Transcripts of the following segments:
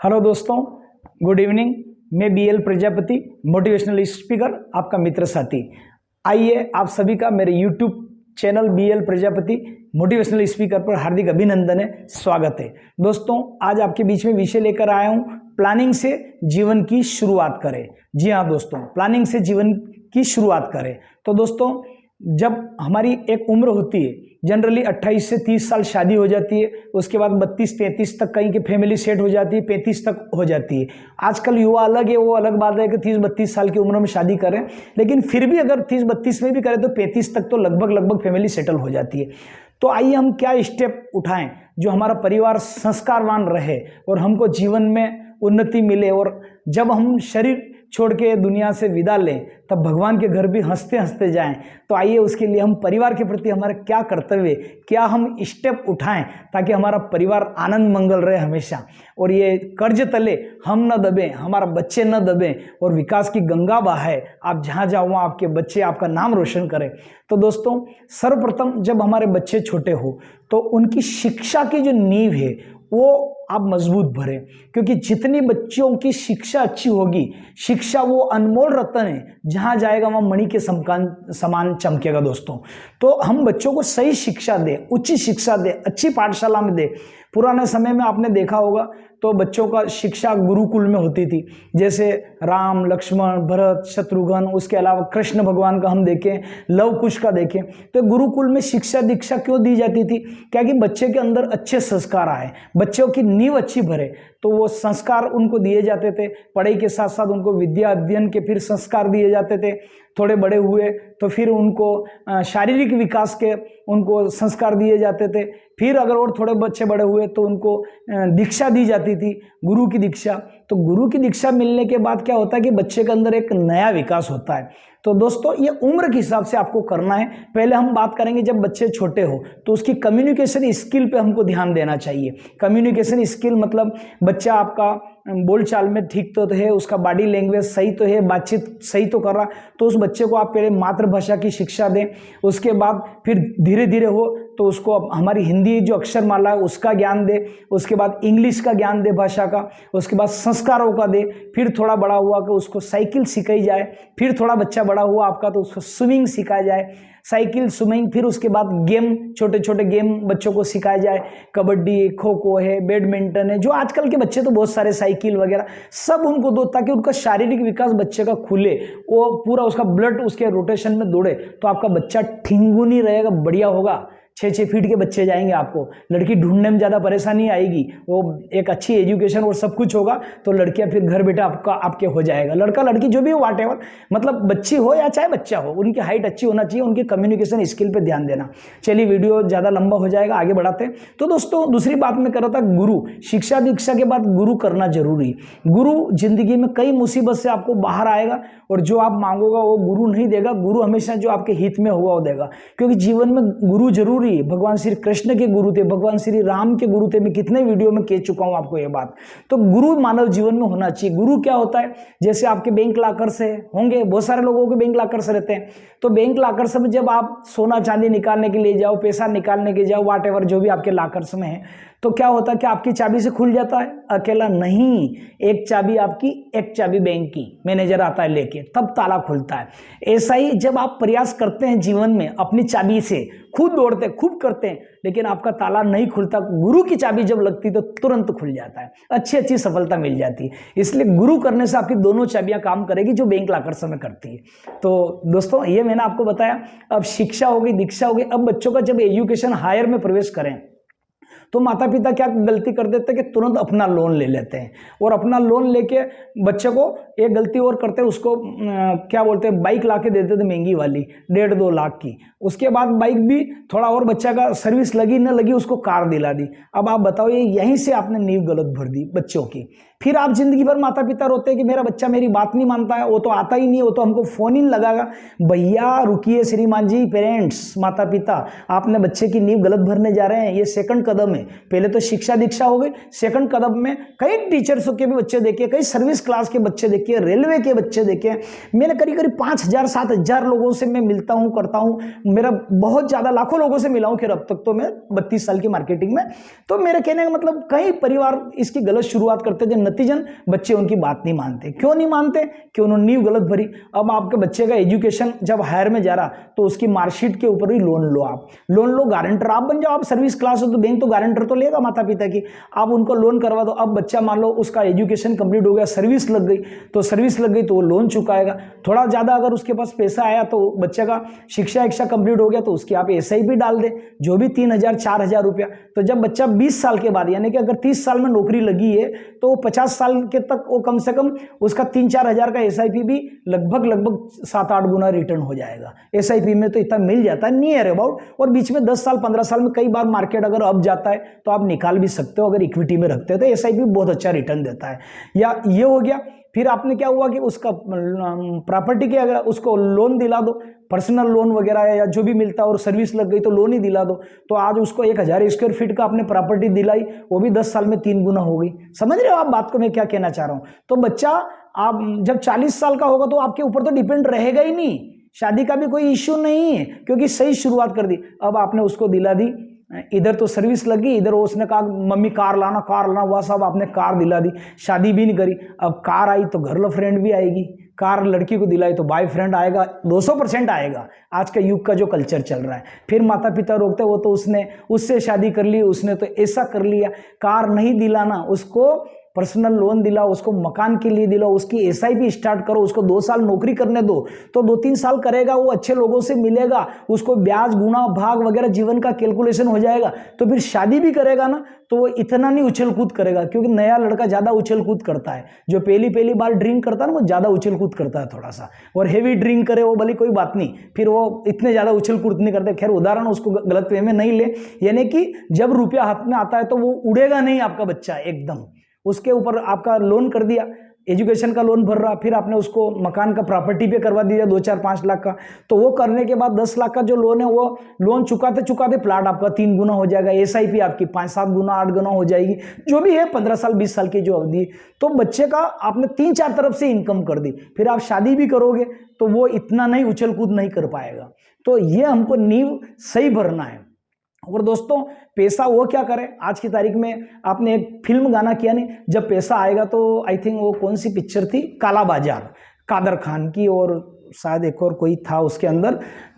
Hello दोस्तों, good evening. मैं B L Prajapati, motivational speaker, आपका मित्र साथी। आइए आप सभी का मेरे YouTube channel B L Prajapati motivational speaker पर हार्दिक अभिनंदन है, स्वागत है। दोस्तों, आज आपके बीच में विषय लेकर आया हूं, प्लानिंग से जीवन की शुरुआत करें। जी हाँ दोस्तों, प्लानिंग से जीवन की शुरुआत करें। तो दोस्तों, जब हमारी एक उम्र होती है, जनरली 28 से 30 साल शादी हो जाती है, उसके बाद 32-33 तक कहीं की फैमिली सेट हो जाती है, 35 तक हो जाती है। आजकल युवा अलग है, वो अलग बात है कि 30-32 साल की उम्र में शादी करें, लेकिन फिर भी अगर 30-32 में भी करें तो 35 तक तो लगभग फैमिली सेटल हो जाती है। तो आइए हम क्या स्टेप उठाएं जो हमारा परिवार संस्कारवान रहे और हमको जीवन में उन्नति मिले, और जब हम शरीर छोड़ के दुनिया से विदा लें तब भगवान के घर भी हंसते हंसते जाएं। तो आइए उसके लिए हम परिवार के प्रति हमारा क्या कर्तव्य, क्या हम स्टेप उठाएं ताकि हमारा परिवार आनंद मंगल रहे हमेशा, और ये कर्ज तले हम न दबें, हमारा बच्चे न दबें, और विकास की गंगा बहाए। आप जहाँ जाओ वहाँ आपके बच्चे आपका नाम रोशन करें। तो दोस्तों, सर्वप्रथम जब हमारे बच्चे छोटे हो तो उनकी शिक्षा की जो नींव है वो आप मजबूत भरें, क्योंकि जितनी बच्चों की शिक्षा अच्छी होगी, शिक्षा वो अनमोल रत्न है, जहाँ जाएगा वहाँ मणि के समान चमकेगा। दोस्तों, तो हम बच्चों को सही शिक्षा दें, उच्च शिक्षा दें, अच्छी पाठशाला में दें। पुराने समय में आपने देखा होगा तो बच्चों का शिक्षा गुरुकुल में होती थी, जैसे राम, लक्ष्मण, भरत, शत्रुघ्न, उसके अलावा कृष्ण भगवान का हम देखें, लव कुश का देखें, तो गुरुकुल में शिक्षा दीक्षा क्यों दी जाती थी? क्या कि बच्चे के अंदर अच्छे संस्कार आए, बच्चों की नींव अच्छी भरे, तो वो संस्कार उनको दिए जाते थे। पढ़ाई के साथ साथ उनको विद्या अध्ययन के फिर संस्कार दिए जाते थे। थोड़े बड़े हुए तो फिर उनको शारीरिक विकास के उनको संस्कार दिए जाते थे। फिर अगर और थोड़े बच्चे बड़े हुए तो उनको दीक्षा दी जाती थी, गुरु की दीक्षा। तो गुरु की दीक्षा मिलने के बाद क्या होता है कि बच्चे के अंदर एक नया विकास होता है। तो दोस्तों, ये उम्र के हिसाब से आपको करना है। पहले हम बात करेंगे जब बच्चे छोटे हो तो उसकी कम्युनिकेशन स्किल पे हमको ध्यान देना चाहिए। कम्युनिकेशन स्किल मतलब बच्चा आपका बोलचाल में ठीक तो है, उसका बॉडी लैंग्वेज सही तो है, बातचीत सही तो कर रहा, तो उस बच्चे को आप पहले मातृभाषा की शिक्षा दें। उसके बाद फिर धीरे धीरे हो तो उसको हमारी हिंदी जो अक्षरमाला है उसका ज्ञान दे, उसके बाद इंग्लिश का ज्ञान दे भाषा का, उसके बाद संस्कारों का दे। फिर थोड़ा बड़ा हुआ कि उसको साइकिल सिखाई जाए, फिर थोड़ा बच्चा बड़ा हुआ आपका तो उसको स्विमिंग सिखाया जाए, साइकिल, स्विमिंग। फिर उसके बाद गेम, छोटे छोटे गेम बच्चों को सिखाया जाए, कबड्डी, खो खो है, बैडमिंटन है, जो आजकल के बच्चे तो बहुत सारे साइकिल वगैरह सब उनको दो, ताकि उनका शारीरिक विकास बच्चे का खुले, वो पूरा उसका ब्लड उसके रोटेशन में दौड़े, तो आपका बच्चा ठिंगुनी रहेगा, बढ़िया होगा। 6-6 फीट के बच्चे जाएंगे, आपको लड़की ढूंढने में ज़्यादा परेशानी आएगी, वो एक अच्छी एजुकेशन और सब कुछ होगा तो लड़कियां फिर घर बेटा आपके हो जाएगा। लड़का लड़की जो भी हो, वाट एवर, मतलब बच्ची हो या चाहे बच्चा हो, उनकी हाइट अच्छी होना चाहिए, उनकी कम्युनिकेशन स्किल पे ध्यान देना। चलिए, वीडियो ज़्यादा लंबा हो जाएगा, आगे बढ़ाते हैं। तो दोस्तों, दूसरी बात मैं कर रहा था, गुरु शिक्षा दीक्षा के बाद गुरु करना जरूरी। गुरु जिंदगी में कई मुसीबत से आपको बाहर आएगा, और जो आप मांगोगा वो गुरु नहीं देगा, गुरु हमेशा जो आपके हित में हुआ वो देगा, क्योंकि जीवन में गुरु जरूरी। भगवान श्री कृष्ण के गुरु थे, भगवान श्री राम के गुरु थे, मैं कितने वीडियो में कह चुका हूं आपको ये बात। तो गुरु मानव जीवन में होना चाहिए। गुरु क्या होता है? जैसे आपके बैंक लाकर से होंगे, बहुत सारे लोगों के बैंक लाकर से रहते हैं, तो बैंक लाकर से में जब आप सोना चांदी निकालने के लिए जाओ, पैसा निकालने के जाओ, वाट एवर जो भी आपके लाकर्स में है, तो क्या होता है कि आपकी चाबी से खुल जाता है? अकेला नहीं, एक चाबी आपकी, एक चाबी बैंक की, मैनेजर आता है लेके, तब ताला खुलता है। ऐसा ही जब आप प्रयास करते हैं जीवन में अपनी चाबी से, खुद दौड़ते हैं, खूब करते हैं, लेकिन आपका ताला नहीं खुलता, गुरु की चाबी जब लगती तो तुरंत खुल जाता है, अच्छी सफलता मिल जाती है। इसलिए गुरु करने से आपकी दोनों चाबियां काम करेगी जो बैंक लाकर समय करती है। तो दोस्तों, ये मैंने आपको बताया। अब शिक्षा हो गई, दीक्षा हो गई। अब बच्चों का जब एजुकेशन हायर में प्रवेश करें तो माता पिता क्या गलती कर देते हैं कि तुरंत अपना लोन ले लेते हैं, और अपना लोन लेके बच्चे को एक गलती और करते हैं, उसको क्या बोलते हैं, बाइक ला के देते थे महंगी वाली, 1.5-2 लाख की। उसके बाद बाइक भी थोड़ा और बच्चा का सर्विस लगी न लगी, उसको कार दिला दी। अब आप बताओ, ये यहीं से आपने नींव गलत भर दी बच्चों की। फिर आप जिंदगी भर माता पिता रोते हैं कि मेरा बच्चा मेरी बात नहीं मानता है, वो तो आता ही नहीं, वो तो हमको फोन ही लगागा। भैया रुकिए, श्रीमान जी, पेरेंट्स, माता पिता, आपने बच्चे की नींव गलत भरने जा रहे हैं, ये सेकंड कदम है। में। पहले तो शिक्षा दीक्षा हो गई, सेकंड कदम में कई टीचर्सों के भी बच्चे देखे, कई सर्विस क्लास के बच्चे देखे, रेलवे के बच्चे देखे। मैंने करीब करीब 5,000-7,000 लोगों से मैं मिलता हूँ, करता हूँ। मेरा बहुत ज़्यादा लाखों लोगों से मिला हूँ खैर अब तक तो मैं 32 साल की मार्केटिंग में। तो मेरे कहने का मतलब कई परिवार इसकी गलत शुरुआत करते थे, नतीजन बच्चे उनकी बात नहीं मानते। क्यों नहीं मानते? कि उन्होंने नींव गलत भरी। अब आपके बच्चे का एजुकेशन जब हायर में जा रहा तो उसकी मार्कशीट के ऊपर ही लोन लो, आप लोन लो, गारंटर आप बन जाओ। आप सर्विस क्लास हो तो बैंक तो गारंटर तो लेगा माता पिता की, आप उनको लोन करवा दो। अब बच्चा मान लो उसका एजुकेशन कंप्लीट हो गया, सर्विस लग गई, तो वो लोन चुकाएगा। थोड़ा ज़्यादा अगर उसके पास पैसा आया तो बच्चे का शिक्षा कंप्लीट हो गया तो उसकी आप SIP डाल दे, जो भी 3,000-4,000 रुपया। तो जब बच्चा 20 साल के बाद, यानी कि अगर 30 साल में नौकरी लगी है तो 50 साल के तक वो कम से कम उसका 3-4 हज़ार का SIP भी लगभग 7-8 गुना रिटर्न हो जाएगा। SIP में तो इतना मिल जाता है नियर अबाउट। और बीच में 10 साल 15 साल में कई बार मार्केट अगर अप जाता है तो आप निकाल भी सकते हो, अगर इक्विटी में रखते हो तो SIP बहुत अच्छा रिटर्न देता है। या ये हो गया। फिर आपने क्या हुआ कि उसका प्रॉपर्टी के अगर उसको लोन दिला दो, पर्सनल लोन वगैरह या जो भी मिलता है, और सर्विस लग गई तो लोन ही दिला दो। तो आज उसको 1,000 स्क्वायर फीट का आपने प्रॉपर्टी दिलाई, वो भी 10 साल में 3 गुना हो गई। समझ रहे हो आप बात को मैं क्या कहना चाह रहा हूँ? तो बच्चा आप जब 40 साल का होगा तो आपके ऊपर तो डिपेंड रहेगा ही नहीं, शादी का भी कोई इश्यू नहीं है, क्योंकि सही शुरुआत कर दी। अब आपने उसको दिला दी, इधर तो सर्विस लगी, इधर उसने कहा मम्मी कार लाना, वह सब आपने कार दिला दी, शादी भी नहीं करी। अब कार आई तो गर्ल फ्रेंड भी आएगी, कार लड़की को दिलाई तो बॉयफ्रेंड आएगा, 200% आएगा। आज का युग का जो कल्चर चल रहा है, फिर माता पिता रोकते, वो तो उसने उससे शादी कर ली, उसने तो ऐसा कर लिया। कार नहीं दिलाना, उसको पर्सनल लोन दिलाओ, उसको मकान के लिए दिलाओ, उसकी SIP स्टार्ट करो, उसको 2 साल नौकरी करने दो, तो 2-3 साल करेगा, वो अच्छे लोगों से मिलेगा, उसको ब्याज गुना भाग वगैरह जीवन का कैलकुलेशन हो जाएगा, तो फिर शादी भी करेगा ना तो वो इतना नहीं उछल कूद करेगा। क्योंकि नया लड़का ज़्यादा उछल कूद करता है, जो पहली बार ड्रिंक करता है ना वो ज़्यादा उछल कूद करता है थोड़ा सा, और हेवी ड्रिंक करे वो भले कोई बात नहीं, फिर वो इतने ज़्यादा उछल कूद नहीं करते। खैर उदाहरण उसको गलत वे में नहीं ले, यानी कि जब रुपया हाथ में आता है तो वो उड़ेगा नहीं आपका बच्चा एकदम। उसके ऊपर आपका लोन कर दिया, एजुकेशन का लोन भर रहा, फिर आपने उसको मकान का प्रॉपर्टी पे करवा दिया 2-4-5 लाख का, तो वो करने के बाद 10 लाख का जो लोन है वो लोन चुकाते प्लाट आपका 3 गुना हो जाएगा, SIP आपकी 5-7 गुना 8 गुना हो जाएगी, जो भी है 15 साल 20 साल की जो अवधि। तो बच्चे का आपने 3-4 तरफ से इनकम कर दी, फिर आप शादी भी करोगे तो वो इतना नहीं उछल कूद नहीं कर पाएगा। तो ये हमको नींव सही भरना है। और दोस्तों पैसा वो क्या करे, आज की तारीख में आपने एक फिल्म गाना किया नहीं, जब पैसा आएगा तो आई थिंक वो कौन सी पिक्चर थी, काला बाजार, कादर खान की, और शायद एक और कोई था उसके अंदर,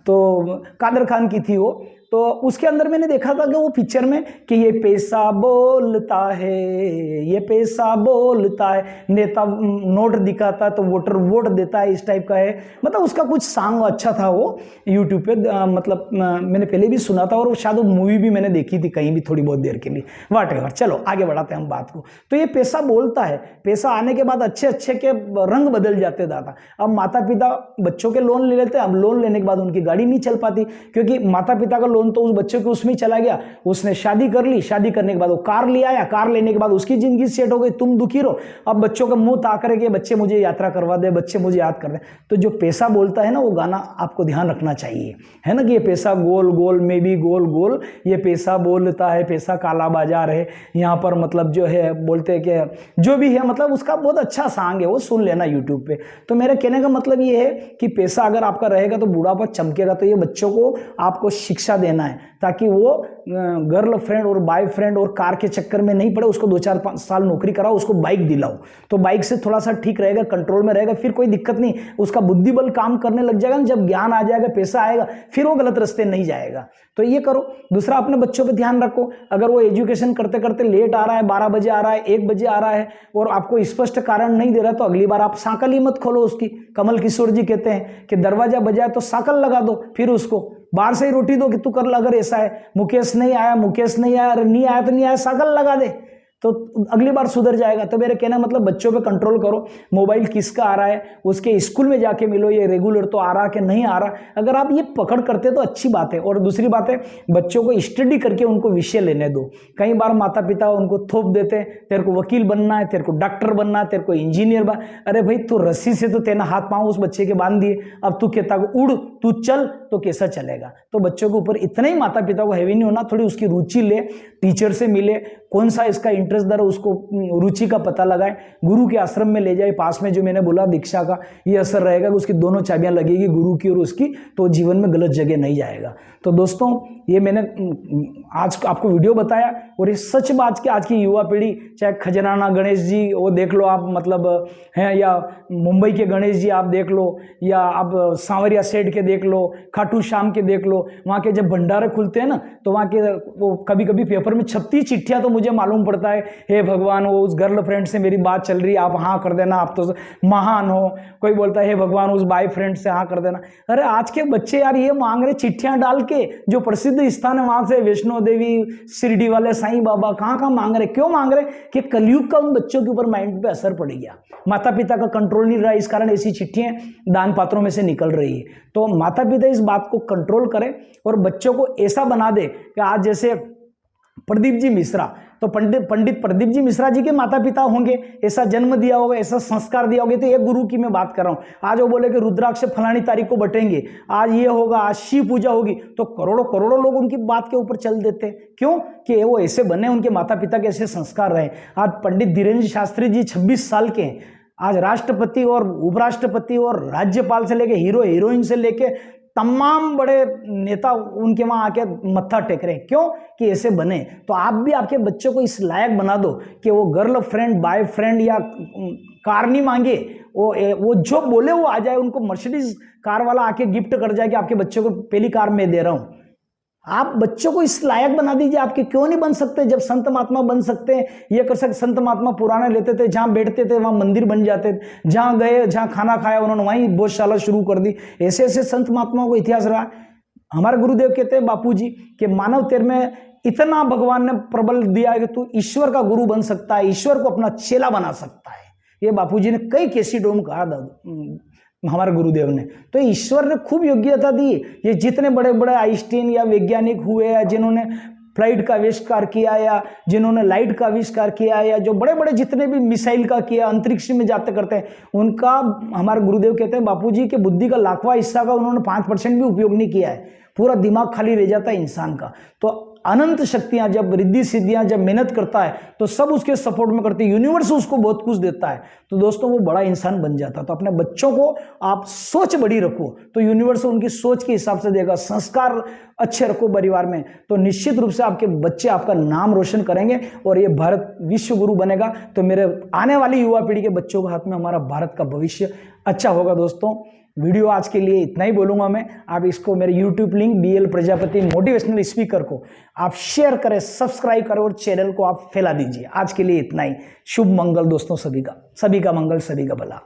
तो कादर खान की थी वो। तो उसके अंदर मैंने देखा था कि वो पिक्चर में कि ये पैसा बोलता है, ये पैसा बोलता है, नेता नोट दिखाता है तो वोटर वोट देता है, इस टाइप का है। मतलब उसका कुछ सॉन्ग अच्छा था वो यूट्यूब पे, मतलब मैंने पहले भी सुना था, और शायद वो मूवी भी मैंने देखी थी कहीं भी थोड़ी बहुत देर के लिए, व्हाटएवर। चलो आगे बढ़ाते हैं हम बात को। तो ये पैसा बोलता है, पैसा आने के बाद अच्छे अच्छे के रंग बदल जाते दादा। अब माता पिता बच्चों के लोन ले लेते हैं, अब लोन लेने के बाद उनकी गाड़ी नहीं चल पाती, क्योंकि माता पिता का लोन तो उस बच्चे को उसमें चला गया, उसने शादी कर ली, शादी करने के बाद वो कार ले आया, कार लेने के बाद उसकी जिंदगी सेट हो गई, तुम दुखी रहो। अब बच्चों का मुंह ताक रहे कि बच्चे मुझे यात्रा करवा दे, बच्चे मुझे याद कर दे। तो जो पैसा बोलता है ना, वो गाना आपको ध्यान रखना चाहिए, है ना, कि ये पैसा गोल गोल में भी गोल गोल, ये पैसा बोलता है, पैसा काला बाजार है। यहाँ पर मतलब जो है बोलते हैं कि जो भी है, मतलब उसका बहुत अच्छा सॉन्ग है, वो सुन लेना यूट्यूब पे। तो मेरे कहने का मतलब ये है कि पैसा अगर आपका रहेगा तो बुढ़ापा चमकेगा। तो ये बच्चों को आपको शिक्षा देना है, ताकि वो गर्ल फ्रेंड और बॉयफ्रेंड और कार के चक्कर में नहीं पड़े। उसको 2-4 साल नौकरी कराओ, उसको बाइक दिलाओ, तो बाइक से थोड़ा सा ठीक रहेगा, कंट्रोल में रहेगा, फिर कोई दिक्कत नहीं, उसका बुद्धि बल काम करने लग जाएगा। जब ज्ञान आ जाएगा, पैसा आएगा, फिर वो गलत रास्ते नहीं जाएगा। तो ये करो। दूसरा, अपने बच्चों पे ध्यान रखो। अगर वो एजुकेशन करते करते लेट आ रहा है, 12 बजे आ रहा है, 1 बजे आ रहा है, और आपको स्पष्ट कारण नहीं दे रहा, तो अगली बार आप साकल ही मत खोलो उसकी। कमल किशोर जी कहते हैं कि दरवाजा बजाए तो साकल लगा दो, फिर उसको बाहर से ही रोटी दो कि तू कर। अगर ऐसा है, मुकेश नहीं आया, अरे नहीं आया तो नहीं आया, साकल लगा दे, तो अगली बार सुधर जाएगा। तो मेरे कहना मतलब बच्चों पे कंट्रोल करो। मोबाइल किसका आ रहा है, उसके स्कूल में जाके मिलो, ये रेगुलर तो आ रहा कि नहीं आ रहा। अगर आप ये पकड़ करते तो अच्छी बात है। और दूसरी बात है, बच्चों को स्टडी करके उनको विषय लेने दो। कई बार माता पिता उनको थोप देते हैं, तेरे को वकील बनना है, तेरे को डॉक्टर बनना है, तेरे को इंजीनियर बनना। अरे भाई, तू रस्सी से तो तेना हाथ पाँव उस बच्चे के बांध दिए, अब तू कहता उड़, तू चल, तो कैसा चलेगा। तो बच्चों के ऊपर इतना ही माता पिता को हैवी नहीं होना, थोड़ी उसकी रुचि ले, टीचर से मिले, कौन सा इसका इंटरेस्ट दर उसको रुचि का पता लगाए, गुरु के आश्रम में ले जाए, पास में जो मैंने बोला दीक्षा का ये असर रहेगा कि उसकी दोनों चाबियां लगेगी, गुरु की और उसकी, तो जीवन में गलत जगह नहीं जाएगा। तो दोस्तों ये मैंने आज आपको वीडियो बताया, और ये सच बात कि आज की युवा पीढ़ी, चाहे खजराना गणेश जी वो देख लो आप, मतलब हैं, या मुंबई के गणेश जी आप देख लो, या आप सांवरिया सेठ के देख लो, खाटू श्याम के देख लो, वहाँ के जब भंडारे खुलते हैं ना, तो वहाँ के वो कभी कभी पेपर में छपती चिट्ठियाँ तो मुझे मालूम पड़ता है, हे भगवान वो उस गर्लफ्रेंड से मेरी बात चल रही है, आप हाँ कर देना, आप तो महान हो। कोई बोलता है हे भगवान उस बॉयफ्रेंड से हाँ कर देना। अरे आज के बच्चे यार ये मांग रहे चिट्ठियाँ डाल के, जो प्रसिद्ध स्थान है वहाँ से वैष्णो देवी, शिरडी वाले साईं बाबा, कहाँ कहाँ मांग रहे, क्यों मांग रहे कि कलयुग का उन बच्चों के ऊपर माइंड पे असर पड़ गया, माता पिता का कंट्रोल नहीं रहा, इस कारण ऐसी चिट्ठियाँ दान पात्रों में से निकल रही है। तो माता पिता इस बात को कंट्रोल करें और बच्चों को ऐसा बना दे कि आज जैसे प्रदीप जी मिश्रा, तो पंडित प्रदीप जी मिश्रा जी के माता पिता होंगे, ऐसा जन्म दिया होगा, ऐसा संस्कार दिया होगा। तो एक गुरु की मैं बात कर रहा हूँ, आज वो बोले कि रुद्राक्ष फलानी तारीख को बटेंगे, आज ये होगा, आज शिव पूजा होगी, तो करोड़ों करोड़ों लोग उनकी बात के ऊपर चल देते हैं। क्यों कि वो ऐसे बने, उनके माता पिता के ऐसे संस्कार रहे। आज पंडित धीरेन्द्र शास्त्री जी 26 साल के हैं, आज राष्ट्रपति और उपराष्ट्रपति और राज्यपाल से लेके हीरो हीरोइन से लेके तमाम बड़े नेता उनके वहाँ आके मत्था टेक रहे हैं। क्यों कि ऐसे बने। तो आप भी आपके बच्चों को इस लायक बना दो कि वो गर्लफ्रेंड, बॉयफ्रेंड या कार नहीं मांगे, वो जो बोले वो आ जाए, उनको मर्सिडीज कार वाला आके गिफ्ट कर जाए कि आपके बच्चों को पहली कार मैं दे रहा हूँ। आप बच्चों को इस लायक बना दीजिए। आपके क्यों नहीं बन सकते? जब संत महात्मा बन सकते हैं, ये कर सकते। संत महात्मा पुराने लेते थे, जहाँ बैठते थे वहाँ मंदिर बन जाते थे, जहाँ गए, जहाँ खाना खाया उन्होंने वहीं भोजशाला शुरू कर दी। ऐसे ऐसे संत महात्माओं को इतिहास रहा। हमारे गुरुदेव कहते हैं बापू जी कि मानव तेरे में इतना भगवान ने प्रबल दिया है कि तू ईश्वर का गुरु बन सकता है, ईश्वर को अपना चेला बना सकता है। ये बापू जी ने कई कैसेटों में कहा हमारे गुरुदेव ने। तो ईश्वर ने खूब योग्यता दी। ये जितने बड़े बड़े आइंस्टीन या वैज्ञानिक हुए, या जिन्होंने फ्लाइट का आविष्कार किया, या जिन्होंने लाइट का आविष्कार किया, या जो बड़े बड़े जितने भी मिसाइल का किया, अंतरिक्ष में जाते करते हैं, उनका हमारे गुरुदेव कहते हैं बापू जी के बुद्धि का लाखवां हिस्सा का उन्होंने 5% भी उपयोग नहीं किया है। पूरा दिमाग खाली रह जाता है इंसान का। तो अनंत शक्तियां जब रिद्धि सिद्धियां जब मेहनत करता है तो सब उसके सपोर्ट में करती है, यूनिवर्स उसको बहुत कुछ देता है। तो दोस्तों वो बड़ा इंसान बन जाता है। तो अपने बच्चों को आप सोच बड़ी रखो तो यूनिवर्स उनकी सोच के हिसाब से देगा। संस्कार अच्छे रखो परिवार में, तो निश्चित रूप से आपके बच्चे आपका नाम रोशन करेंगे और ये भारत विश्व गुरु बनेगा। तो मेरे आने वाली युवा पीढ़ी के बच्चों के हाथ में हमारा भारत का भविष्य अच्छा होगा। दोस्तों वीडियो आज के लिए इतना ही बोलूँगा मैं। आप इसको मेरे YouTube link BL Prajapati motivational speaker को आप शेयर करें, सब्सक्राइब करें और चैनल को आप फैला दीजिए। आज के लिए इतना ही। शुभ मंगल दोस्तों, सभी का मंगल, सभी का भला।